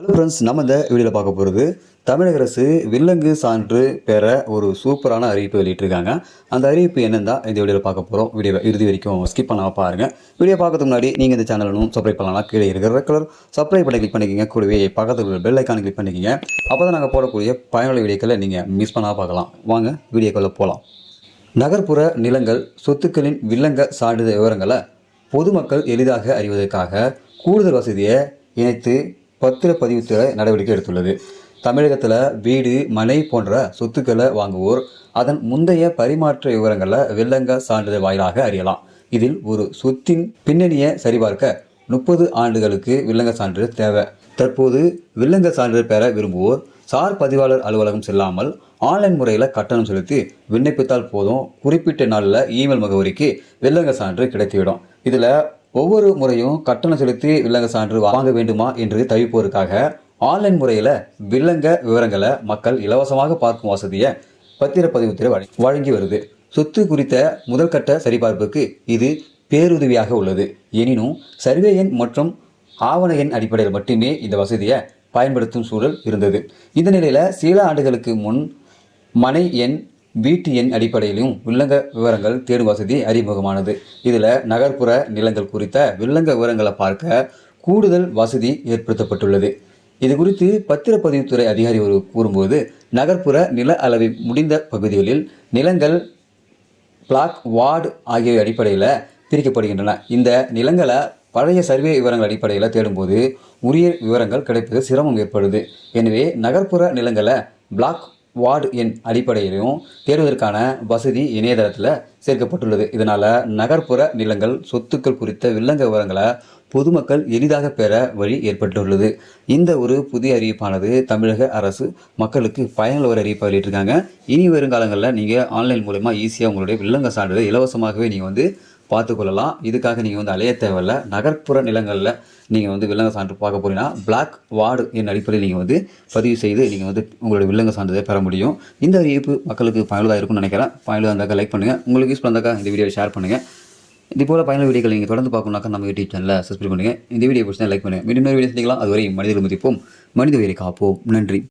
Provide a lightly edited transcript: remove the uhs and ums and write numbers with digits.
Hello friends, நம்ம இந்த வீடியோவில் பார்க்க போகிறது தமிழக அரசு வில்லங்கு சான்று பெற ஒரு சூப்பரான அறிவிப்பு வெளியிட்டிருக்காங்க. அந்த அறிவிப்பு என்னன்னு தான் இந்த வீடியோவில் பார்க்க போகிறோம். வீடியோவை இறுதி வரைக்கும் ஸ்கிப் பண்ணாமல் பாருங்கள். வீடியோ பார்க்கறதுக்கு முன்னாடி நீங்கள் இந்த சேனலும் சப்ஸ்கிரைப் பண்ணலாம். கீழே இருக்கிற ரெட் கலர் சப்ஸ்கிரைப் பண்ணி கிளிக் பண்ணிக்கிங்க. கூடவே பக்கத்தில் இருக்கிற பெல் ஐக்கானை கிளிக் பண்ணிக்கிங்க. அப்போ தான் நாங்கள் போடக்கூடிய பயனுள்ள வீடியோக்களை நீங்கள் மிஸ் பண்ணாமல் பார்க்கலாம். வாங்க வீடியோக்குள்ளே போகலாம். நகர்ப்புற நிலங்கள் சொத்துக்களின் வில்லங்க சான்றிதழ் விவரங்களை பொதுமக்கள் எளிதாக அறிவதற்காக கூடுதல் வசதியை இணைத்து பத்திரப்பதிவுத்துறை நடவடிக்கை எடுத்துள்ளது. தமிழகத்தில் வீடு, மனை போன்ற சொத்துக்களை வாங்குவோர் அதன் முந்தைய பரிமாற்ற விவரங்களை வில்லங்க சான்றிதழ் வாயிலாக அறியலாம். இதில் ஒரு சொத்தின் பின்னணியை சரிபார்க்க 30 ஆண்டுகளுக்கு வில்லங்க சான்றிதழ் தேவை. தற்போது வில்லங்க சான்றிதழ் பெற விரும்புவோர் சார் பதிவாளர் அலுவலகம் செல்லாமல் ஆன்லைன் முறையில் கட்டணம் செலுத்தி விண்ணப்பித்தால் போதும். குறிப்பிட்ட நாளில் இமெயில் முகவரிக்கு வில்லங்க சான்று கிடைத்துவிடும். இதில் ஒவ்வொரு முறையும் கட்டணம் செலுத்தி வில்லங்க சான்று வாங்க வேண்டுமா என்று தவிப்போருக்காக ஆன்லைன் முறையில் வில்லங்க விவரங்களை மக்கள் இலவசமாக பார்க்கும் வசதியை பத்திரப்பதிவுத்துறை வழங்கி வருது. சொத்து குறித்த முதல்கட்ட சரிபார்ப்புக்கு இது பேருதவியாக உள்ளது. எனினும் சர்வே எண் மற்றும் ஆவண எண் அடிப்படையில் மட்டுமே இந்த வசதியை பயன்படுத்தும் சூழல் இருந்தது. இந்த நிலையில் சில ஆண்டுகளுக்கு முன் மனை எண், வீட்டு எண் அடிப்படையிலும் வில்லங்க விவரங்கள் தேடும் வசதி அறிமுகமானது. இதில் நகர்ப்புற நிலங்கள் குறித்த வில்லங்க விவரங்களை பார்க்க கூடுதல் வசதி ஏற்படுத்தப்பட்டுள்ளது. இது குறித்து பத்திரப்பதிவுத்துறை அதிகாரி கூறும்போது, நகர்ப்புற நில அளவை முடிந்த பகுதிகளில் நிலங்கள் பிளாக், வார்டு ஆகிய அடிப்படையில் பிரிக்கப்படுகின்றன. இந்த நிலங்களை பழைய சர்வே விவரங்கள் அடிப்படையில் தேடும்போது உரிய விவரங்கள் கிடைப்பது சிரமம் ஏற்படுது. எனவே நகர்ப்புற நிலங்களை பிளாக், வார்டு எண் அடிப்படையிலும் தேடுவதற்கான வசதி இணையதளத்தில் சேர்க்கப்பட்டுள்ளது. இதனால் நகர்ப்புற நிலங்கள் சொத்துக்கள் குறித்த வில்லங்க விவரங்களை பொதுமக்கள் எளிதாக பெற வழி ஏற்பட்டுள்ளது. இந்த ஒரு புதிய அறிவிப்பானது தமிழக அரசு மக்களுக்கு பயனுள்ள ஒரு அறிவிப்பாக வெளியிட்டிருக்காங்க. இனி வருங்காலங்களில் நீங்கள் ஆன்லைன் மூலமாக ஈஸியாக உங்களுடைய வில்லங்க சான்றிதழ் இலவசமாகவே நீங்கள் பார்த்துக்கொள்ளலாம். இதுக்காக நீங்கள் அலைய தேவையில்லை. நகர்ப்புற நிலங்களில் நீங்கள் வில்லங்க சான்று பார்க்க போகிறீங்கன்னா பிளாக், வார்டு என் அடிப்படையில் நீங்கள் பதிவு செய்து நீங்கள் உங்களுடைய வில்லங்க சான்றிதழை பெற முடியும். இந்த அறிவிப்பு மக்களுக்கு பயனுள்ளதாக இருக்கும்னு நினைக்கிறேன். பயனுள்ளதாக இருந்தாக்கா லைக் பண்ணுங்கள். உங்களுக்கு யூஸ் பண்ணாக்கா இந்த வீடியோவை ஷேர் பண்ணுங்கள். இதுபோல் பயனுள்ள வீடியோக்கள் நீங்கள் தொடர்ந்து பார்க்கணுன்னாக்கா நம்ம யூடியூப் சேனலை சப்ஸ்கிரைப் பண்ணுங்கள். இந்த வீடியோ பிடிச்சா லைக் பண்ணுங்கள். மீண்டும் வீடியோ சந்திக்கலாம். அதுவரை மனிதர்கள் மதிப்போம், மனித உயிரை காப்போம். நன்றி.